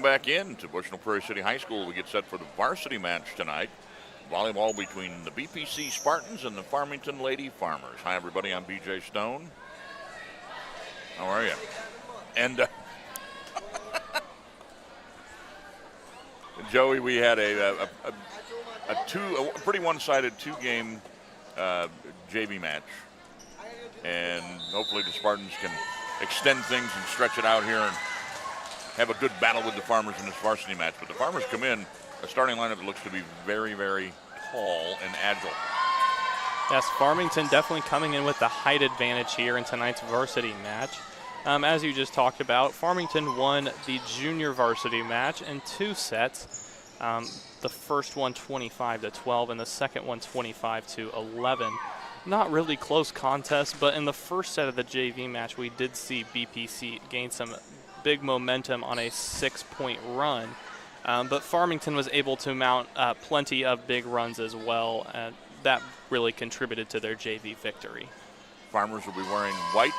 back in to Bushnell-Prairie City High School. We get set for the varsity match tonight. Volleyball between the BPC Spartans and the Farmington Lady Farmers. Hi, everybody. I'm BJ Stone. How are you? And Joey, we had a pretty one-sided two-game JV match, and hopefully the Spartans can extend things and stretch it out here and have a good battle with the Farmers in this varsity match. But the Farmers come in a starting lineup that looks to be very, very tall and agile. Yes, Farmington definitely coming in with the height advantage here in tonight's varsity match. As you just talked about, Farmington won the junior varsity match in 2 sets. The first one 25-12 and the second one 25-11. Not really close contest, but in the first set of the JV match, we did see BPC gain some big momentum on a 6-point run. But Farmington was able to mount plenty of big runs as well, and that really contributed to their JV victory. Farmers will be wearing white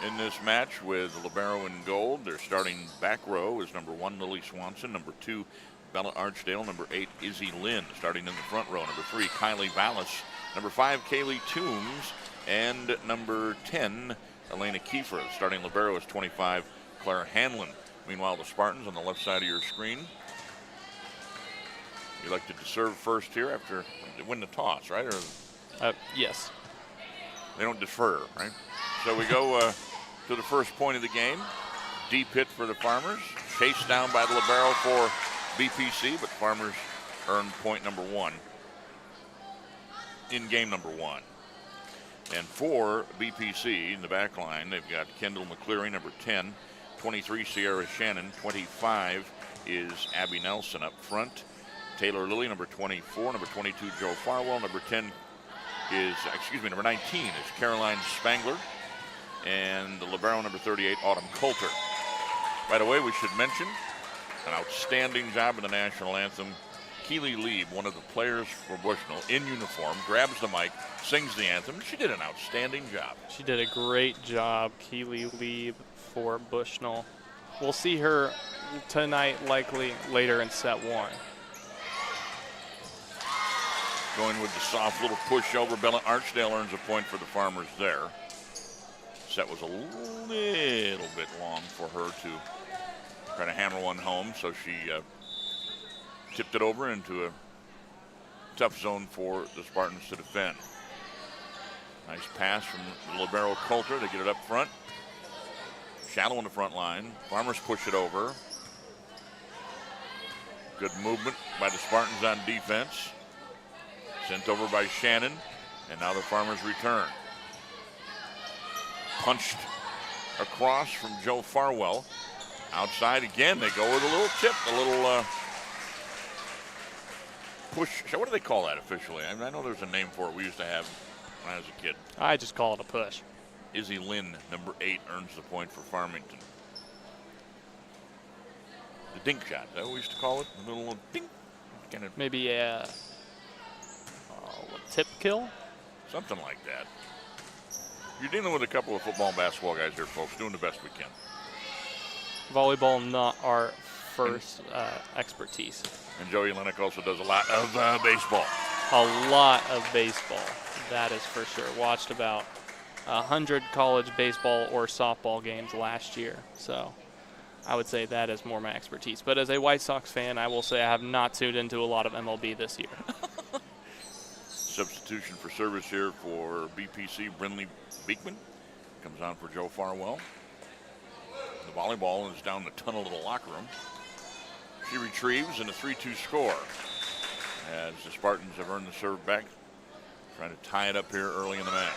in this match with libero in gold. Their starting back row is number 1, Lily Swanson, number 2, Bella Archdale, number 8, Izzy Lynn. Starting in the front row, number 3, Kylie Vallis, number 5, Kaylee Toombs, and number 10, Elena Kiefer. Starting libero is 25, Claire Hanlon. Meanwhile, the Spartans on the left side of your screen. You elected to serve first here after they win the toss, right? Or yes. They don't defer, right? So we go to the first point of the game. Deep hit for the Farmers. Chased down by the libero for BPC, but Farmers earned point number 1 in game number 1. And for BPC in the back line, they've got Kendall McCleary, number 10, 23, Sierra Shannon, 25 is Abby Nelson up front. Taylor Lilly, number 24, number 22, Joe Farwell, number 19 is Caroline Spangler, and the libero, number 38, Autumn Coulter. By the way, we should mention an outstanding job in the national anthem. Keely Lieb, one of the players for Bushnell, in uniform, grabs the mic, sings the anthem. She did an outstanding job. She did a great job, Keely Lieb, for Bushnell. We'll see her tonight, likely later in set 1. Going with the soft little push over. Bella Archdale earns a point for the Farmers there. Set was a little bit long for her to try to hammer one home, so she tipped it over into a tough zone for the Spartans to defend. Nice pass from the libero Coulter to get it up front. Shallow in the front line. Farmers push it over. Good movement by the Spartans on defense. Sent over by Shannon, and now the Farmers return. Punched across from Joe Farwell. Outside again, they go with a little tip, a little push. What do they call that officially? I know there's a name for it we used to have when I was a kid. I just call it a push. Izzy Lynn, number 8, earns the point for Farmington. The dink shot, is that what we used to call it? A little dink. Kind of maybe a tip kill? Something like that. You're dealing with a couple of football and basketball guys here, folks, doing the best we can. Volleyball, not our first expertise. And Joey Lennox also does a lot of baseball. A lot of baseball, that is for sure. Watched about 100 college baseball or softball games last year, so I would say that is more my expertise. But as a White Sox fan, I will say I have not tuned into a lot of MLB this year. Substitution for service here for BPC, Brinley Beekman. Comes on for Joe Farwell. The volleyball is down the tunnel of the locker room. She retrieves and a 3-2 score as the Spartans have earned the serve back. Trying to tie it up here early in the match.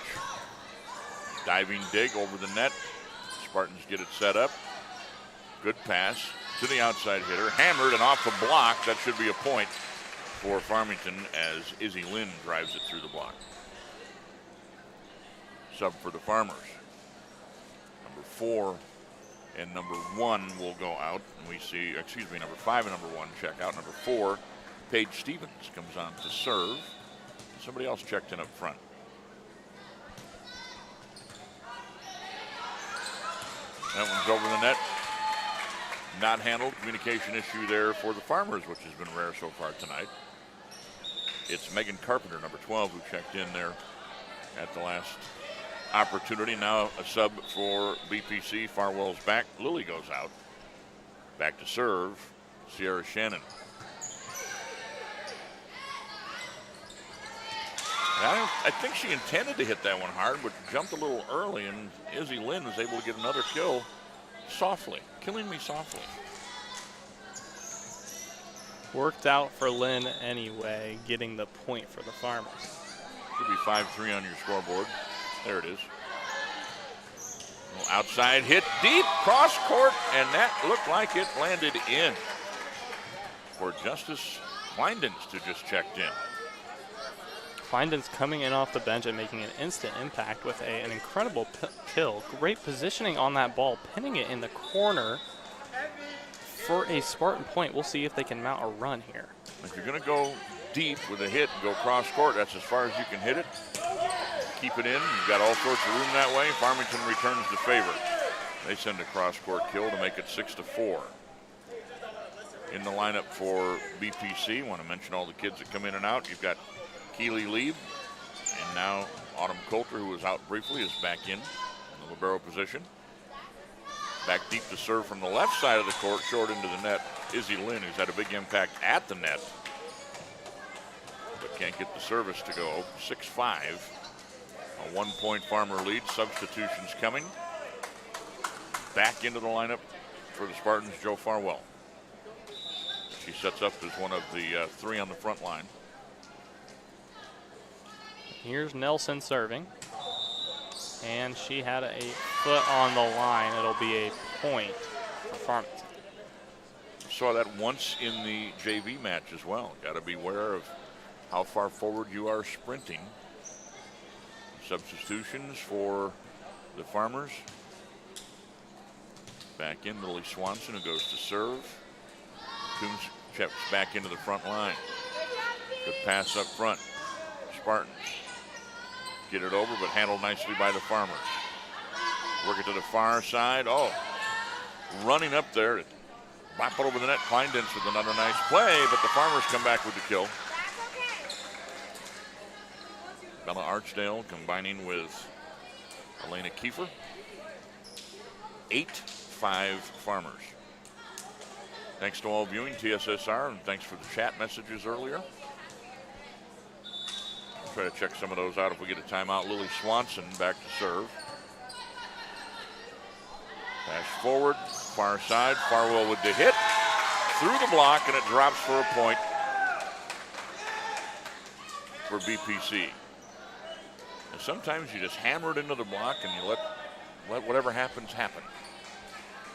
Diving dig over the net. Spartans get it set up. Good pass to the outside hitter. Hammered and off the block. That should be a point for Farmington as Izzy Lynn drives it through the block. Sub for the Farmers. Number 4 and number 1 will go out. And we see, number 5 and number 1 check out. Number 4, Paige Stevens comes on to serve. Somebody else checked in up front. That one's over the net. not handled. Communication issue there for the Farmers, which has been rare so far tonight. It's Megan Carpenter, number 12, who checked in there at the last opportunity. Now a sub for BPC. Farwell's back. Lily goes out. Back to serve, Sierra Shannon. I think she intended to hit that one hard, but jumped a little early, and Izzy Lynn was able to get another kill softly, killing me softly. Worked out for Lynn anyway, getting the point for the Farmers. Should be 5-3 on your scoreboard. There it is. Outside hit deep, cross court, and that looked like it landed in for Justice Kleindens to just checked in. Kleindens coming in off the bench and making an instant impact with an incredible kill. Great positioning on that ball, pinning it in the corner for a Spartan point. We'll see if they can mount a run here. If you're going to go deep with a hit and go cross court, that's as far as you can hit it. Keep it in. You've got all sorts of room that way. Farmington returns the favor. They send a cross court kill to make it 6-4. In the lineup for BPC, want to mention all the kids that come in and out. You've got Keely Lieb, and now Autumn Coulter, who was out briefly, is back in the libero position. Back deep to serve from the left side of the court, short into the net. Izzy Lynn, who's had a big impact at the net, but can't get the service to go. 6-5, a 1-point Farmer lead. Substitutions coming. Back into the lineup for the Spartans, Joe Farwell. She sets up as one of the three on the front line. Here's Nelson serving, and she had a foot on the line. It'll be a point for Farmington. Saw that once in the JV match as well. Got to be aware of how far forward you are sprinting. Substitutions for the Farmers. Back in Lily Swanson, who goes to serve. Coombs checks back into the front line. Good pass up front. Spartans get it over, but handled nicely by the Farmers. Work it to the far side. Oh, running up there. Bop it over the net. Kleindens with another nice play, but the Farmers come back with the kill. Bella Archdale combining with Elena Kiefer. 8-5 Farmers. Thanks to all viewing TSSR, and thanks for the chat messages earlier. Try to check some of those out if we get a timeout. Lily Swanson back to serve. Pass forward, far side. Farwell with the hit. Through the block, and it drops for a point for BPC. And sometimes you just hammer it into the block and you let whatever happens happen.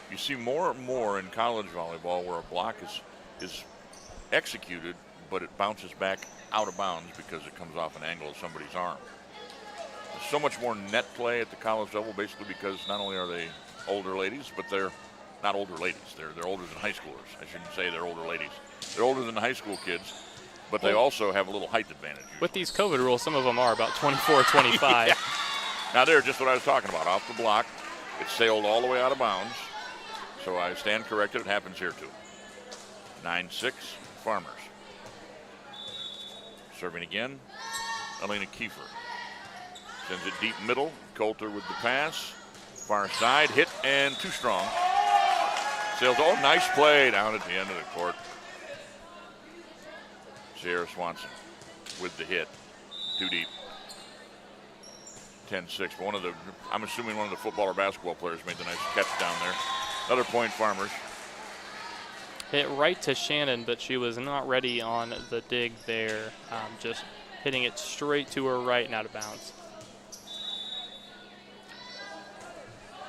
You see more and more in college volleyball where a block is executed, but it bounces back out of bounds because it comes off an angle of somebody's arm. There's so much more net play at the college level, basically because not only are they older ladies, but they're not older ladies. They're older than high schoolers. I shouldn't say they're older ladies. They're older than the high school kids, but they also have a little height advantage. Usually. With these COVID rules, some of them are about 24, 25. Yeah. Now they're just what I was talking about. Off the block, it sailed all the way out of bounds. So I stand corrected. It happens here too. 9-6 Farmers. Serving again, Elena Kiefer. Sends it deep middle. Coulter with the pass. Far side, hit, and too strong. Sails, oh, nice play down at the end of the court. Sierra Swanson with the hit. Too deep. 10-6. I'm assuming one of the football or basketball players made the nice catch down there. Another point, Farmers. Hit right to Shannon, but she was not ready on the dig there. Just hitting it straight to her right and out of bounds.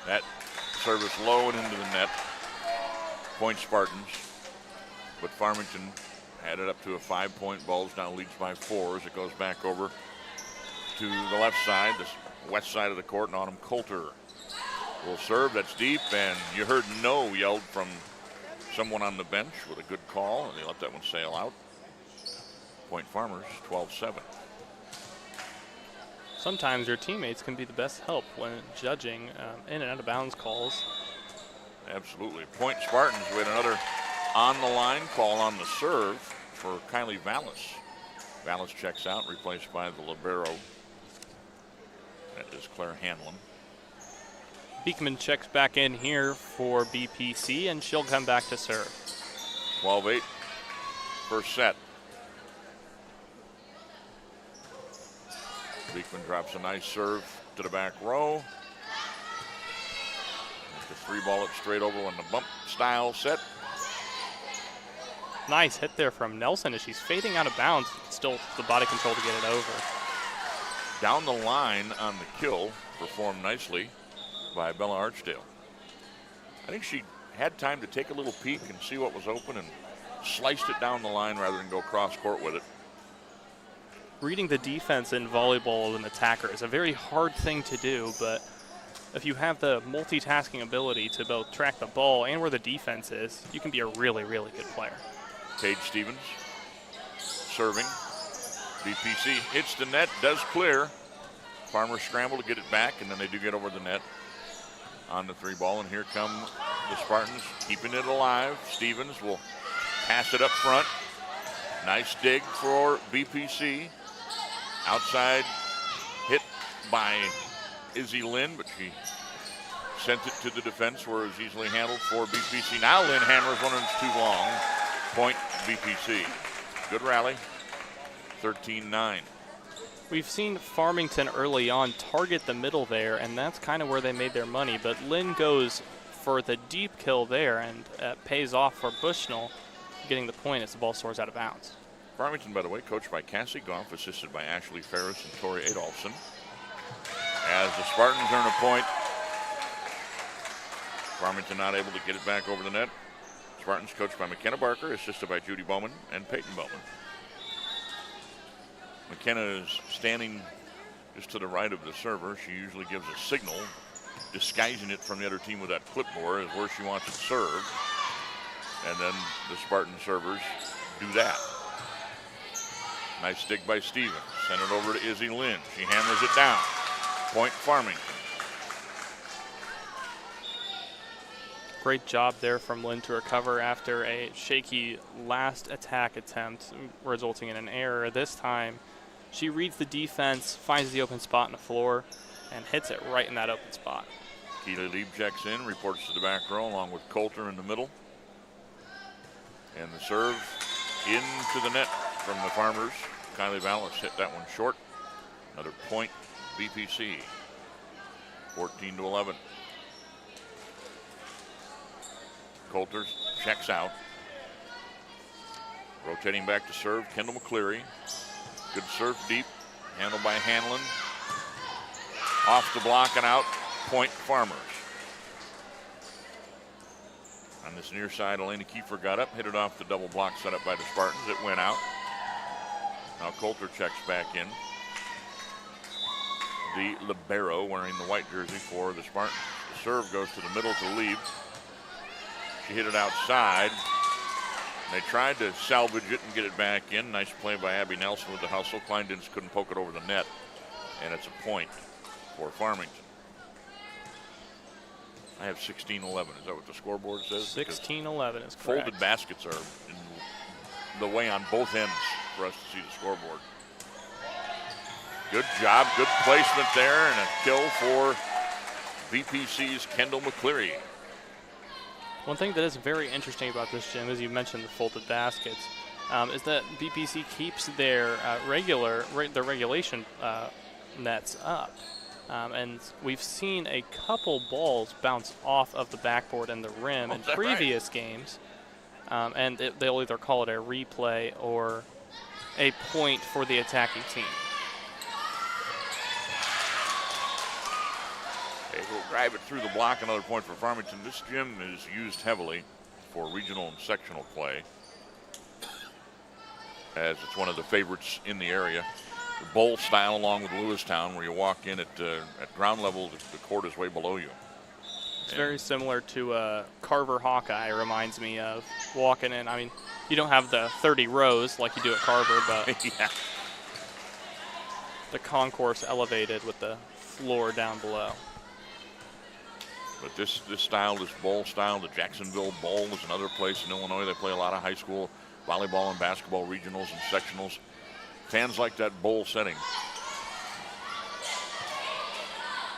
That service low and into the net. Point Spartans. But Farmington had it up to a 5-point. Bulls now leads by 4 as it goes back over to the left side, the west side of the court, and Autumn Coulter will serve. That's deep, and you heard no yelled from someone on the bench with a good call, and they let that one sail out. Point Farmers, 12-7. Sometimes your teammates can be the best help when judging in and out of bounds calls. Absolutely. Point Spartans. We had another on the line call on the serve for Kylie Vallis. Vallis checks out, replaced by the libero. That is Claire Hanlon. Beekman checks back in here for BPC, and she'll come back to serve. 12-8, first set. Beekman drops a nice serve to the back row. The 3-ball it straight over on the bump style set. Nice hit there from Nelson as she's fading out of bounds. Still the body control to get it over. Down the line on the kill, performed nicely by Bella Archdale. I think she had time to take a little peek and see what was open and sliced it down the line rather than go cross court with it. Reading the defense in volleyball of an attacker is a very hard thing to do, but if you have the multitasking ability to both track the ball and where the defense is, you can be a really, really good player. Paige Stevens serving. BPC hits the net, does clear. Farmers scramble to get it back, and then they do get over the net on the 3-ball. And here come the Spartans keeping it alive. Stevens will pass it up front. Nice dig for BPC. Outside hit by Izzy Lynn, but she sent it to the defense where it was easily handled for BPC. Now Lynn hammers one and it's too long. Point BPC. Good rally. 13-9. We've seen Farmington early on target the middle there, and that's kind of where they made their money. But Lynn goes for the deep kill there, and pays off for Bushnell getting the point as the ball soars out of bounds. Farmington, by the way, coached by Cassie Goff, assisted by Ashley Ferris and Tori Adolphson. As the Spartans earn a point, Farmington not able to get it back over the net. Spartans coached by McKenna Barker, assisted by Judy Bowman and Peyton Bowman. McKenna is standing just to the right of the server. She usually gives a signal, disguising it from the other team with that clipboard as where she wants it served. And then the Spartan servers do that. Nice stick by Stevens. Send it over to Izzy Lynn. She hammers it down. Point Farmington. Great job there from Lynn to recover after a shaky last attack attempt, resulting in an error. This time, she reads the defense, finds the open spot on the floor, and hits it right in that open spot. Keely Lieb checks in, reports to the back row, along with Coulter in the middle. And the serve into the net from the Farmers. Kylie Vallis hit that one short. Another point, BPC. 14-11. Coulter checks out. Rotating back to serve, Kendall McCleary. Good serve deep, handled by Hanlon. Off the block and out, point Farmers. On this near side, Elena Kiefer got up, hit it off the double block set up by the Spartans. It went out. Now Coulter checks back in. The libero wearing the white jersey for the Spartans. The serve goes to the middle to Lieb. She hit it outside. They tried to salvage it and get it back in. Nice play by Abby Nelson with the hustle. Kleindens couldn't poke it over the net. And it's a point for Farmington. I have 16-11. Is that what the scoreboard says? 16-11 is correct. Folded baskets are in the way on both ends for us to see the scoreboard. Good job, good placement there, and a kill for BPC's Kendall McCleary. One thing that is very interesting about this, Jim, as you mentioned the folded baskets, is that BPC keeps their regulation nets up. And we've seen a couple balls bounce off of the backboard and the rim in previous games. And they'll either call it a replay or a point for the attacking team. Okay, we'll drive it through the block. Another point for Farmington. This gym is used heavily for regional and sectional play, as it's one of the favorites in the area. The bowl style along with Lewistown, where you walk in at ground level, the court is way below you. It's very similar to Carver Hawkeye, reminds me of walking in. I mean, you don't have the 30 rows like you do at Carver, but yeah. The concourse elevated with the floor down below. But this style, this bowl style, the Jacksonville Bowl is another place in Illinois. They play a lot of high school volleyball and basketball regionals and sectionals. Fans like that bowl setting.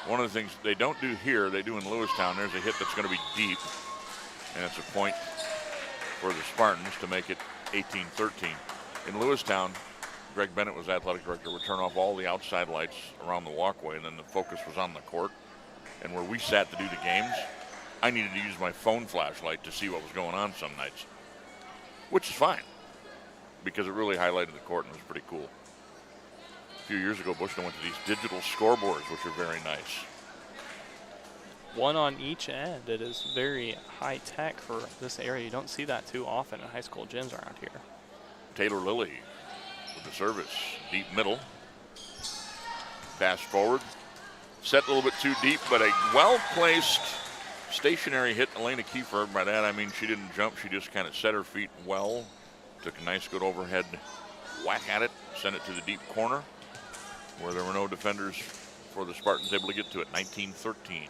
One of the things they don't do here, they do in Lewistown. There's a hit that's going to be deep, and it's a point for the Spartans to make it 18-13. In Lewistown, Greg Bennett was athletic director, would turn off all the outside lights around the walkway, and then the focus was on the court. And where we sat to do the games, I needed to use my phone flashlight to see what was going on some nights, which is fine because it really highlighted the court and it was pretty cool. A few years ago, Bushnell went to these digital scoreboards, which are very nice. One on each end. It is very high tech for this area. You don't see that too often in high school gyms around here. Taylor Lilly with the service, deep middle. Pass forward. Set a little bit too deep, but a well-placed stationary hit. Elena Kiefer, by that I mean she didn't jump, she just kind of set her feet well. Took a nice good overhead whack at it, sent it to the deep corner where there were no defenders for the Spartans able to get to it. 19-13. Game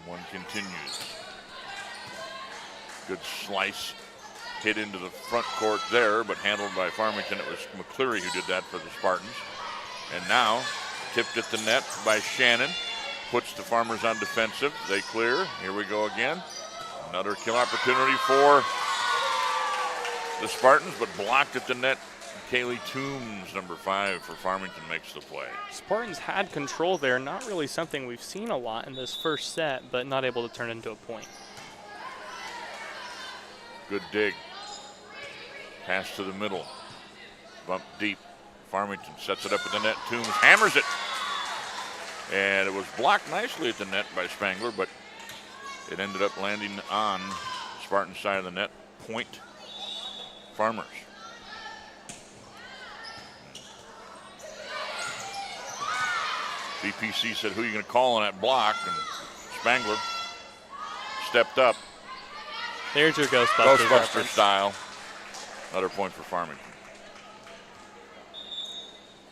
one continues. Good slice. Hit into the front court there, but handled by Farmington. It was McCleary who did that for the Spartans. And now, tipped at the net by Shannon. Puts the Farmers on defensive. They clear. Here we go again. Another kill opportunity for the Spartans, but blocked at the net. Kaylee Toombs, number 5 for Farmington, makes the play. Spartans had control there. Not really something we've seen a lot in this first set, but not able to turn into a point. Good dig. Pass to the middle. Bump deep. Farmington sets it up at the net. Toombs hammers it. And it was blocked nicely at the net by Spangler, but it ended up landing on Spartan's side of the net. Point Farmers. BPC said, who are you going to call on that block? And Spangler stepped up. There's your Ghostbusters reference. Style. Another point for Farmington.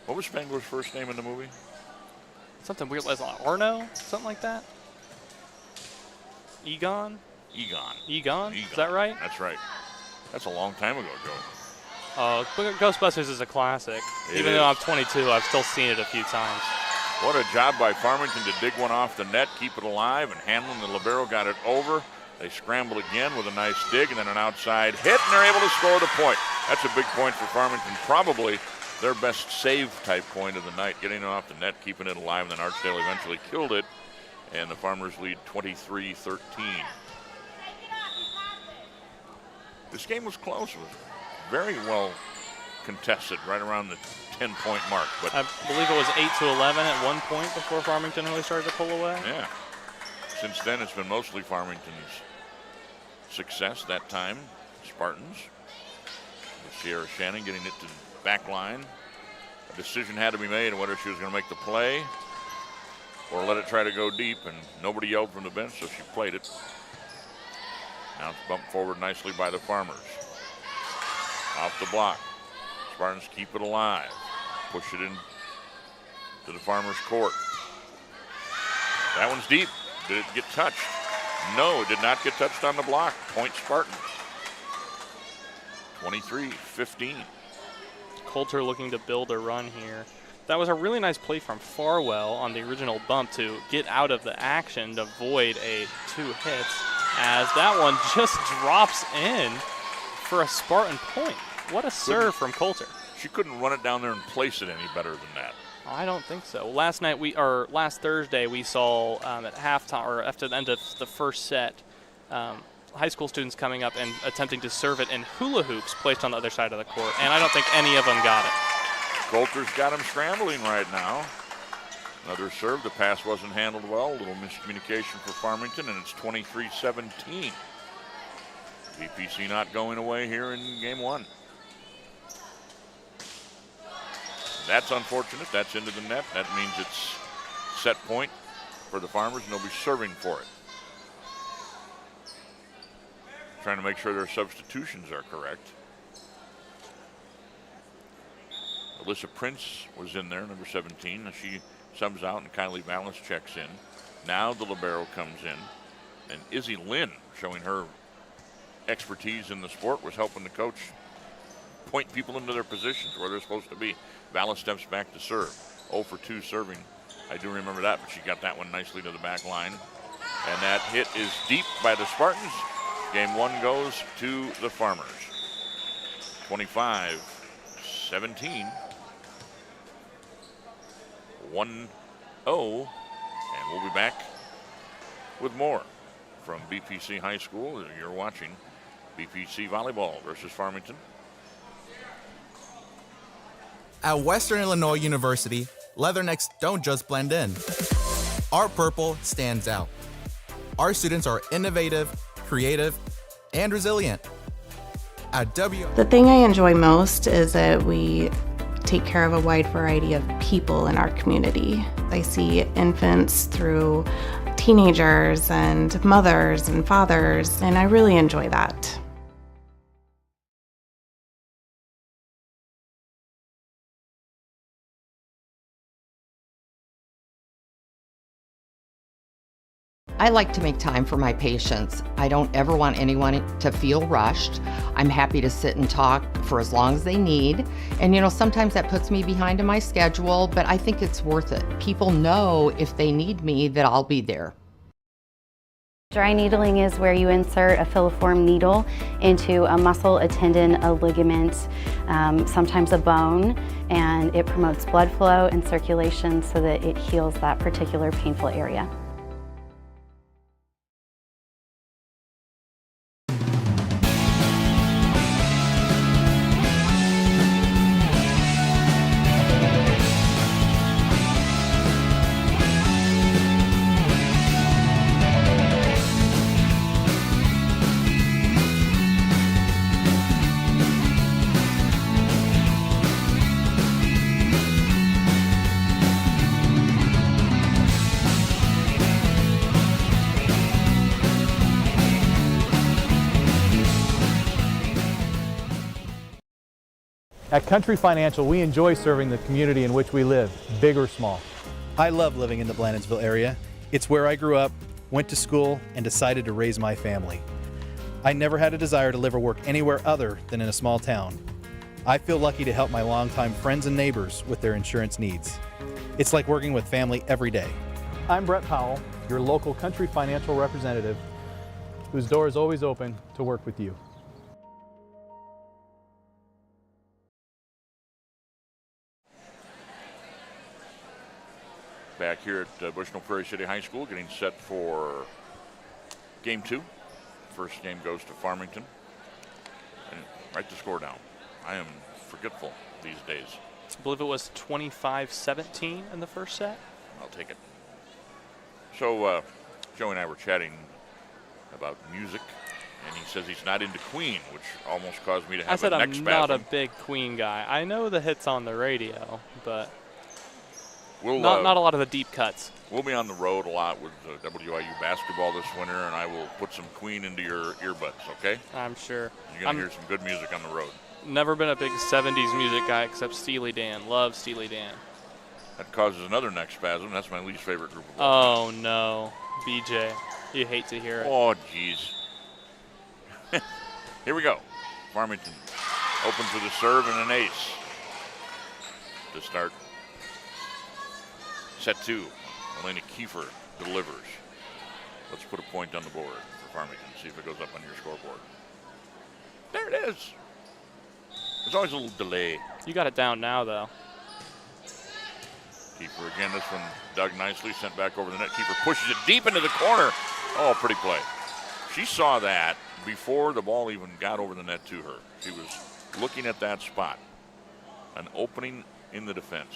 What was Spangler's first name in the movie? Something weird, like Arno? Something like that? Egon? Egon? Is that right? That's right. That's a long time ago, Joe. Oh, Ghostbusters is a classic. Even though I'm 22, I've still seen it a few times. What a job by Farmington to dig one off the net, keep it alive, and Hanlon, the libero, got it over. They scrambled again with a nice dig and then an outside hit, and they're able to score the point. That's a big point for Farmington, probably their best save-type point of the night, getting it off the net, keeping it alive, and then Archdale eventually killed it, and the Farmers lead 23-13. This game was close. It was very well contested, right around the 10-point mark. But I believe it was 8-11 at one point before Farmington really started to pull away. Yeah. Since then, it's been mostly Farmington's success. That time, Spartans. With Sierra Shannon getting it to the back line. A decision had to be made on whether she was going to make the play or let it try to go deep, and nobody yelled from the bench, so she played it. Now it's bumped forward nicely by the Farmers. Off the block. Spartans keep it alive. Push it in to the Farmers' court. That one's deep. Did it get touched? No, it did not get touched on the block. Point Spartans. 23-15. Coulter looking to build a run here. That was a really nice play from Farwell on the original bump to get out of the action to avoid a 2 hits, as that one just drops in for a Spartan point. What a serve from Coulter. She couldn't run it down there and place it any better than that. I don't think so. Last Thursday we saw at halftime, or after the end of the first set, high school students coming up and attempting to serve it in hula hoops placed on the other side of the court, and I don't think any of them got it. Coulter's got him scrambling right now. Another serve. The pass wasn't handled well. A little miscommunication for Farmington, and it's 23-17. VPC not going away here in game one. That's unfortunate. That's into the net. That means it's set point for the Farmers, and they'll be serving for it. Trying to make sure their substitutions are correct. Alyssa Prince was in there, number 17. She subs out, and Kylie Vallis checks in. Now the libero comes in, and Izzy Lynn, showing her expertise in the sport, was helping the coach point people into their positions where they're supposed to be. Vallis steps back to serve. 0 for 2 serving. I do remember that, but she got that one nicely to the back line. And that hit is deep by the Spartans. Game 1 goes to the Farmers. 25-17. 1-0. And we'll be back with more from BPC High School. You're watching BPC Volleyball versus Farmington. At Western Illinois University, Leathernecks don't just blend in. Our purple stands out. Our students are innovative, creative, and resilient. At The thing I enjoy most is that we take care of a wide variety of people in our community. I see infants through teenagers and mothers and fathers, and I really enjoy that. I like to make time for my patients. I don't ever want anyone to feel rushed. I'm happy to sit and talk for as long as they need. And sometimes that puts me behind in my schedule, but I think it's worth it. People know if they need me that I'll be there. Dry needling is where you insert a filiform needle into a muscle, a tendon, a ligament, sometimes a bone, and it promotes blood flow and circulation so that it heals that particular painful area. At Country Financial, we enjoy serving the community in which we live, big or small. I love living in the Blandonsville area. It's where I grew up, went to school, and decided to raise my family. I never had a desire to live or work anywhere other than in a small town. I feel lucky to help my longtime friends and neighbors with their insurance needs. It's like working with family every day. I'm Brett Powell, your local Country Financial representative, whose door is always open to work with you. Back here at Bushnell-Prairie City High School, getting set for Game 2. First game goes to Farmington. And write the score down. I am forgetful these days. I believe it was 25-17 in the first set. I'll take it. So Joe and I were chatting about music, and he says he's not into Queen, which almost caused me to have a neck spasm. I said I'm not a big Queen guy. I know the hits on the radio, but not a lot of the deep cuts. We'll be on the road a lot with WIU basketball this winter, and I will put some Queen into your earbuds, okay? I'm sure. You're going to hear some good music on the road. Never been a big 70s music guy except Steely Dan. Love Steely Dan. That causes another neck spasm. That's my least favorite group of all time. Oh, no. BJ, you hate to hear it. Oh, jeez. Here we go. Farmington opens with a serve and an ace to start set 2. Elena Kiefer delivers. Let's put a point on the board for Farmington. See if it goes up on your scoreboard. There it is. There's always a little delay. You got it down now, though. Kiefer again. This one dug nicely, sent back over the net. Kiefer pushes it deep into the corner. Oh, pretty play. She saw that before the ball even got over the net to her. She was looking at that spot. An opening in the defense.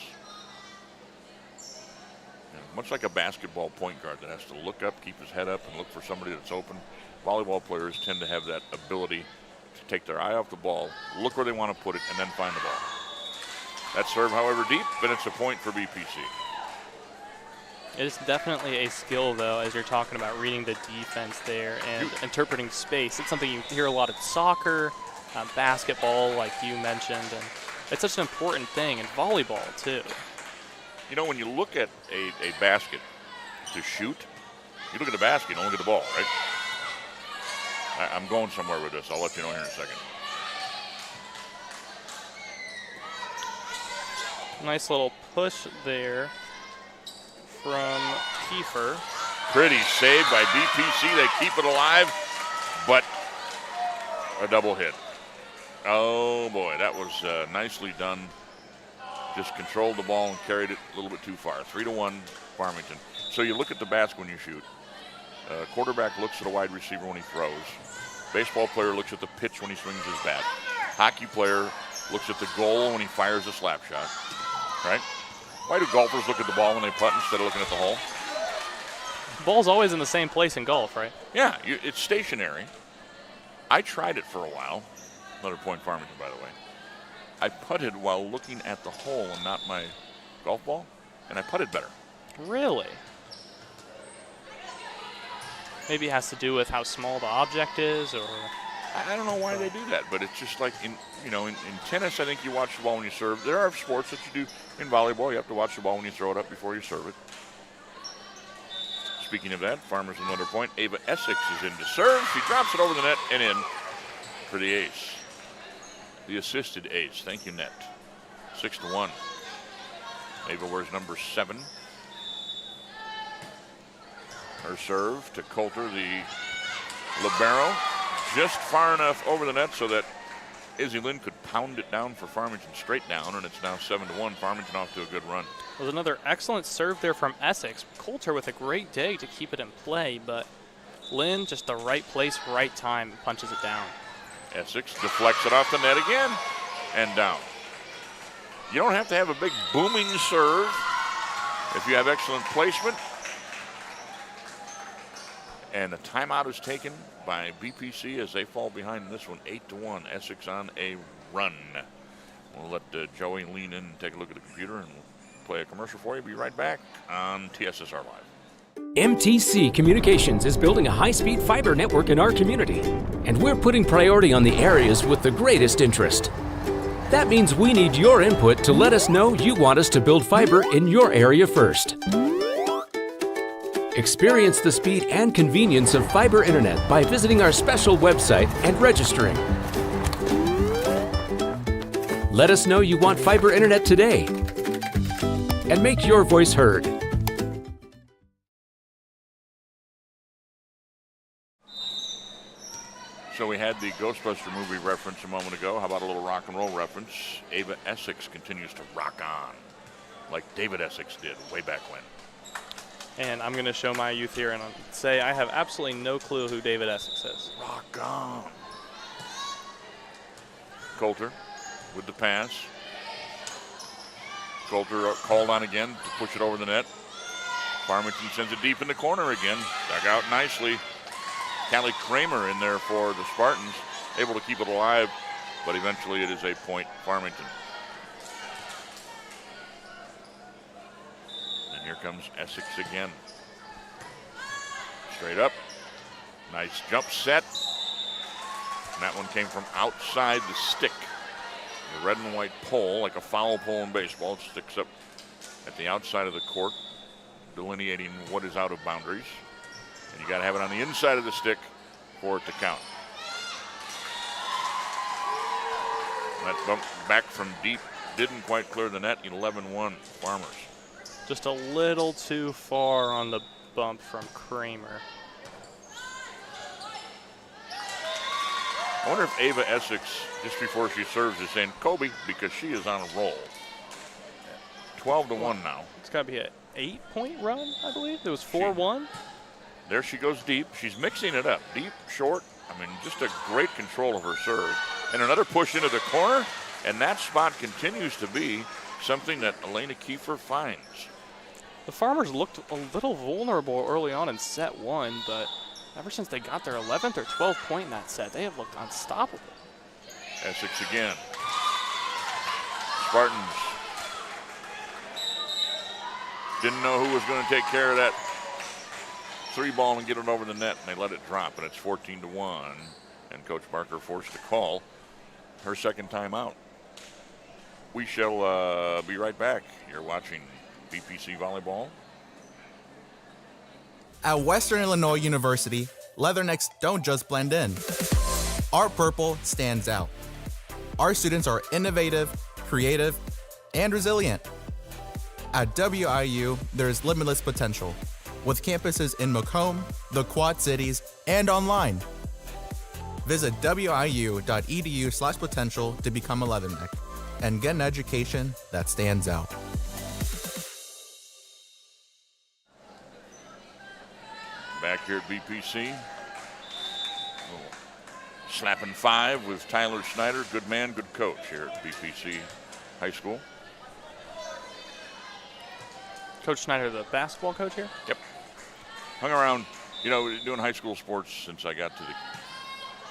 Much like a basketball point guard that has to look up, keep his head up, and look for somebody that's open, volleyball players tend to have that ability to take their eye off the ball, look where they want to put it, and then find the ball. That serve, however deep, but it's a point for BPC. It is definitely a skill, though, as you're talking about reading the defense there and interpreting space. It's something you hear a lot in soccer, basketball, like you mentioned, and it's such an important thing in volleyball, too. You know, when you look at a basket to shoot, you look at the basket, you don't look at the ball, right? I'm going somewhere with this. I'll let you know here in a second. Nice little push there from Kiefer. Pretty save by BPC. They keep it alive, but a double hit. Oh, boy, that was nicely done. Just controlled the ball and carried it a little bit too far. 3-1 Farmington. So you look at the basket when you shoot. Quarterback looks at a wide receiver when he throws. Baseball player looks at the pitch when he swings his bat. Hockey player looks at the goal when he fires a slap shot. Right? Why do golfers look at the ball when they putt instead of looking at the hole? The ball's always in the same place in golf, right? Yeah, it's stationary. I tried it for a while. Another point Farmington, by the way. I putted while looking at the hole and not my golf ball, and I putted better. Really? Maybe it has to do with how small the object is, or... I don't know why they do that, but it's just like in tennis, I think you watch the ball when you serve. There are sports that you do in volleyball. You have to watch the ball when you throw it up before you serve it. Speaking of that, Farmers another point. Ava Essex is in to serve. She drops it over the net and in for the ace. The assisted ace. Thank you, net. 6-1. Ava wears number 7. Her serve to Coulter, the libero. Just far enough over the net so that Izzy Lynn could pound it down for Farmington straight down, and it's now 7-1. Farmington off to a good run. It was another excellent serve there from Essex. Coulter with a great dig to keep it in play, but Lynn just the right place, right time, punches it down. Essex deflects it off the net again and down. You don't have to have a big booming serve if you have excellent placement. And a timeout is taken by BPC as they fall behind in this one, 8-1. Essex on a run. We'll let Joey lean in and take a look at the computer and we'll play a commercial for you. Be right back on TSSR Live. MTC Communications is building a high-speed fiber network in our community, and we're putting priority on the areas with the greatest interest. That means we need your input to let us know you want us to build fiber in your area first. Experience the speed and convenience of fiber internet by visiting our special website and registering. Let us know you want fiber internet today and make your voice heard. So we had the Ghostbuster movie reference a moment ago. How about a little rock and roll reference? Ava Essex continues to rock on like David Essex did way back when. And I'm going to show my youth here and say I have absolutely no clue who David Essex is. Rock on. Coulter with the pass. Coulter called on again to push it over the net. Farmington sends it deep in the corner again. Dug out nicely. Callie Kramer in there for the Spartans. Able to keep it alive, but eventually it is a point Farmington. Here comes Essex again. Straight up. Nice jump set. And that one came from outside the stick. The red and white pole, like a foul pole in baseball. It sticks up at the outside of the court, delineating what is out of boundaries. And you got to have it on the inside of the stick for it to count. That bump back from deep didn't quite clear the net. 11-1 Farmers. Just a little too far on the bump from Kramer. I wonder if Ava Essex, just before she serves, is saying Kobe because she is on a roll. 12-1 now. It's got to be an 8-point run, I believe. It was 4-1. There she goes deep. She's mixing it up. Deep, short. I mean, just a great control of her serve. And another push into the corner. And that spot continues to be something that Elena Kiefer finds. The Farmers looked a little vulnerable early on in set 1, but ever since they got their 11th or 12th point in that set, they have looked unstoppable. Essex again. Spartans didn't know who was going to take care of that 3-ball and get it over the net, and they let it drop, and it's 14-1. And Coach Barker forced to call her second timeout. We shall be right back. You're watching BPC volleyball. At Western Illinois University, Leathernecks don't just blend in. Our purple stands out. Our students are innovative, creative, and resilient. At WIU, there's limitless potential, with campuses in Macomb, the Quad Cities, and online. Visit wiu.edu/potential to become a Leatherneck and get an education that stands out. Back here at BPC. Slapping 5 with Tyler Snyder. Good man, good coach here at BPC High School. Coach Snyder, the basketball coach here? Yep. Hung around, doing high school sports since I got to the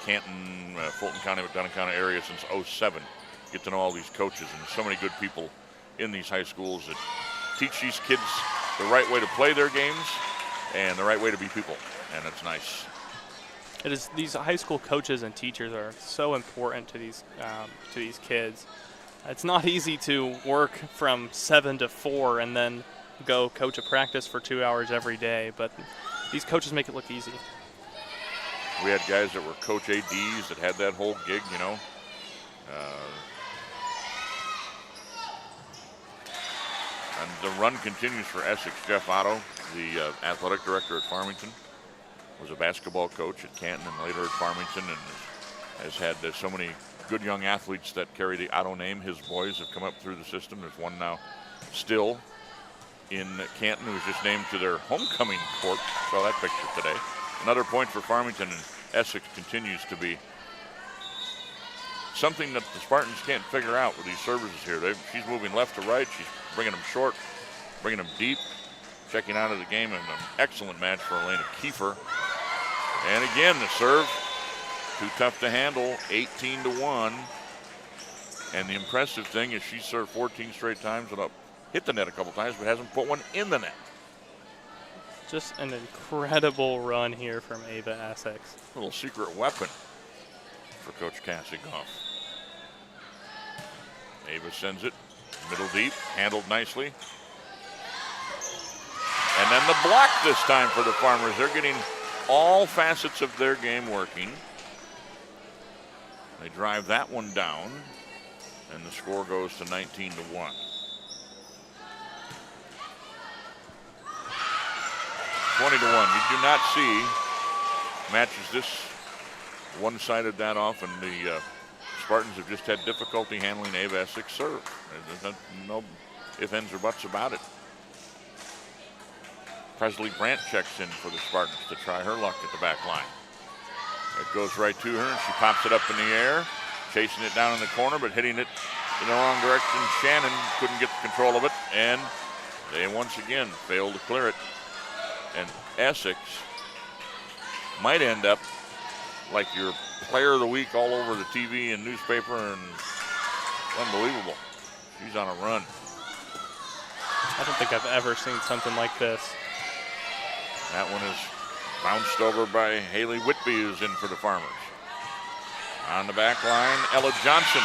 Canton, Fulton County, McDonough County area since '07. Get to know all these coaches, and so many good people in these high schools that teach these kids the right way to play their games and the right way to be people, and it's nice. It is. These high school coaches and teachers are so important to these kids. It's not easy to work from 7 to 4 and then go coach a practice for 2 hours every day, but these coaches make it look easy. We had guys that were coach ADs that had that whole gig, And the run continues for Essex. Jeff Otto, the athletic director at Farmington, was a basketball coach at Canton and later at Farmington, and has had so many good young athletes that carry the Otto name. His boys have come up through the system. There's one now still in Canton who was just named to their homecoming court. Saw that picture today. Another point for Farmington, and Essex continues to be something that the Spartans can't figure out with these services here. She's moving left to right. She's bringing them short, bringing them deep, checking out of the game, and an excellent match for Elena Kiefer. And again, the serve, too tough to handle, 18-1. And the impressive thing is she served 14 straight times without hit the net a couple times, but hasn't put one in the net. Just an incredible run here from Ava Essex. A little secret weapon for Coach Cassie Goff. Ava sends it middle deep, handled nicely. And then the block this time for the Farmers. They're getting all facets of their game working. They drive that one down, and the score goes to 19-1. 20-1. You do not see matches this one-sided that often. The Spartans have just had difficulty handling Ava Essex serve. There's no ifs, ands, or buts about it. Presley Brandt checks in for the Spartans to try her luck at the back line. It goes right to her, and she pops it up in the air, chasing it down in the corner, but hitting it in the wrong direction. Shannon couldn't get control of it, and they once again failed to clear it. And Essex might end up like your player of the week all over the TV and newspaper, and unbelievable. She's on a run. I don't think I've ever seen something like this. That one is bounced over by Haley Whitby, who's in for the Farmers. On the back line, Ella Johnson.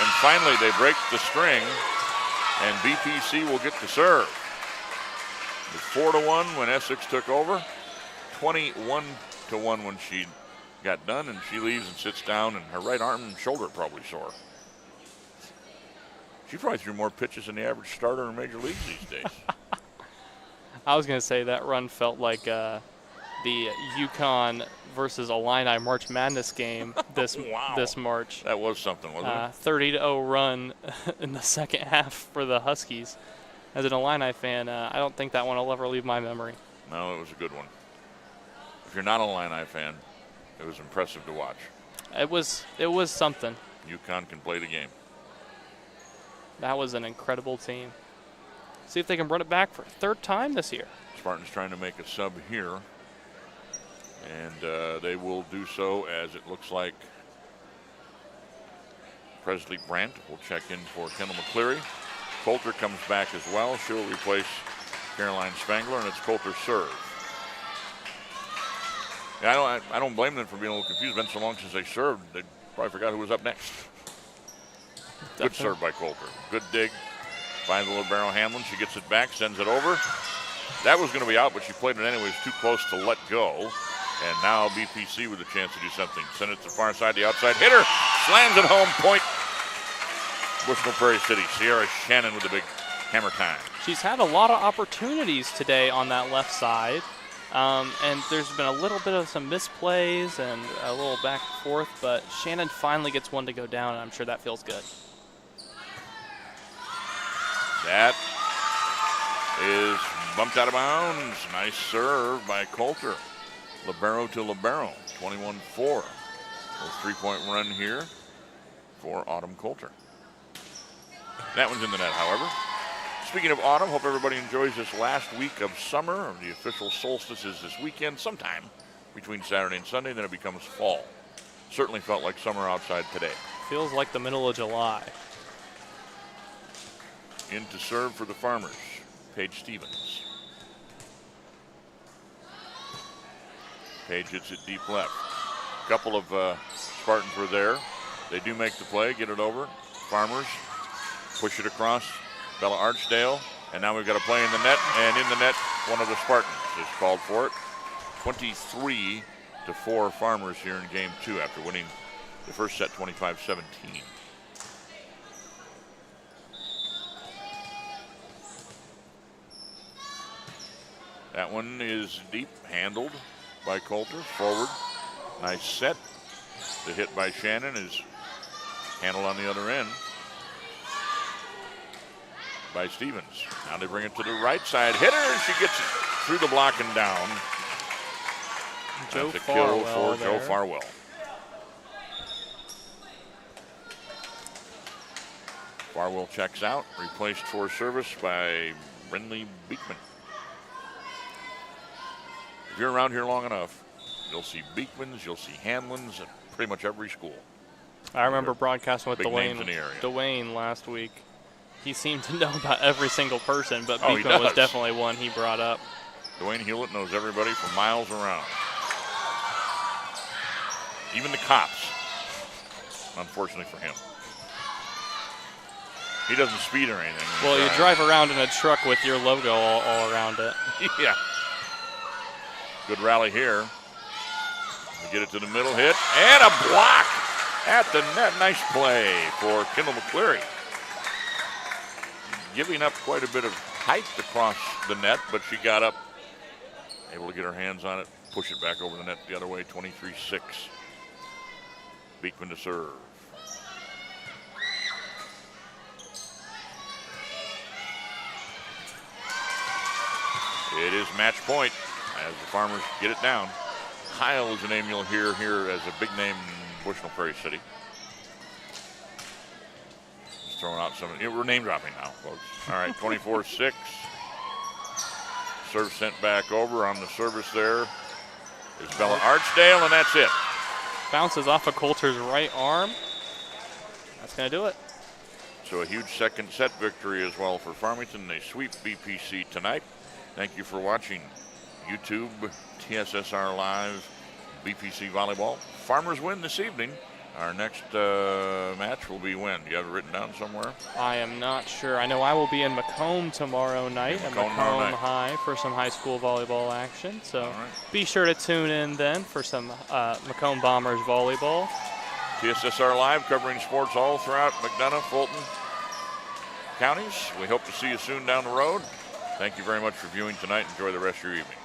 And finally, they break the string, and BPC will get the serve. It was 4-1 when Essex took over, 21-1 when she got done, and she leaves and sits down, and her right arm and shoulder are probably sore. She probably threw more pitches than the average starter in Major Leagues these days. I was going to say that run felt like the UConn versus Illini March Madness game this Wow. this March. That was something, wasn't it? 30-0 run in the second half for the Huskies. As an Illini fan, I don't think that one will ever leave my memory. No, it was a good one. If you're not an Illini fan, it was impressive to watch. It was something. UConn can play the game. That was an incredible team. See if they can run it back for a third time this year. Spartans trying to make a sub here. And they will do so, as it looks like Presley Brandt will check in for Kendall McCleary. Coulter comes back as well. She'll replace Caroline Spangler, and it's Coulter's serve. Yeah, I don't blame them for being a little confused. It's been so long since they served, they probably forgot who was up next. Good serve by Coulter. Good dig. by the libero Hamlin. She gets it back, sends it over. That was going to be out, but she played it anyways, too close to let go. And now BPC with a chance to do something. Send it to the far side, the outside hitter. Slams it home, point. Bushnell-Prairie City. Sierra Shannon with the big hammer time. She's had a lot of opportunities today on that left side. And there's been a little bit of some misplays and a little back and forth, but Shannon finally gets one to go down, and I'm sure that feels good. That is bumped out of bounds. Nice serve by Coulter. Libero to libero, 21-4. A 3-point run here for Autumn Coulter. That one's in the net, however. Speaking of autumn, hope everybody enjoys this last week of summer. The official solstice is this weekend, sometime between Saturday and Sunday, then it becomes fall. Certainly felt like summer outside today. Feels like the middle of July. In to serve for the Farmers, Paige Stevens. Paige hits it deep left. A couple of Spartans were there. They do make the play, get it over. Farmers push it across. Bella Archdale, and now we've got a play in the net, and in the net, one of the Spartans is called for it. 23-4 Farmers here in game 2 after winning the first set 25-17. That one is deep, handled by Coulter, forward. Nice set. The hit by Shannon is handled on the other end by Stevens. Now they bring it to the right side. Hitter, and she gets it through the block and down. That's a kill for Joe Farwell. Farwell checks out, replaced for service by Brinley Beekman. If you're around here long enough, you'll see Beekmans, you'll see Hamlins at pretty much every school. I remember broadcasting with Dwayne last week. He seemed to know about every single person, but Beekman was definitely one he brought up. Dwayne Hulett knows everybody for miles around. Even the cops, unfortunately for him. He doesn't speed or anything. Well, you drive around in a truck with your logo all around it. Yeah. Good rally here. We get it to the middle, hit, and a block at the net. Nice play for Kendall McCleary. Giving up quite a bit of height across the net, but she got up, able to get her hands on it, push it back over the net the other way, 23-6. Beekman to serve. It is match point as the Farmers get it down. Heil is a name you'll hear here as a big name in Bushnell-Prairie City. Throwing out some, we're name dropping now, folks. All right, 24-6. Serve sent back over on the service there is Bella Archdale, and that's it. Bounces off of Coulter's right arm. That's going to do it. So a huge second set victory as well for Farmington. They sweep BPC tonight. Thank you for watching YouTube, TSSR Live, BPC Volleyball. Farmers win this evening. Our next match will be when? Do you have it written down somewhere? I am not sure. I know I will be in Macomb tomorrow night at Macomb High for some high school volleyball action. So be sure to tune in then for some Macomb Bombers volleyball. TSSR Live covering sports all throughout McDonough, Fulton counties. We hope to see you soon down the road. Thank you very much for viewing tonight. Enjoy the rest of your evening.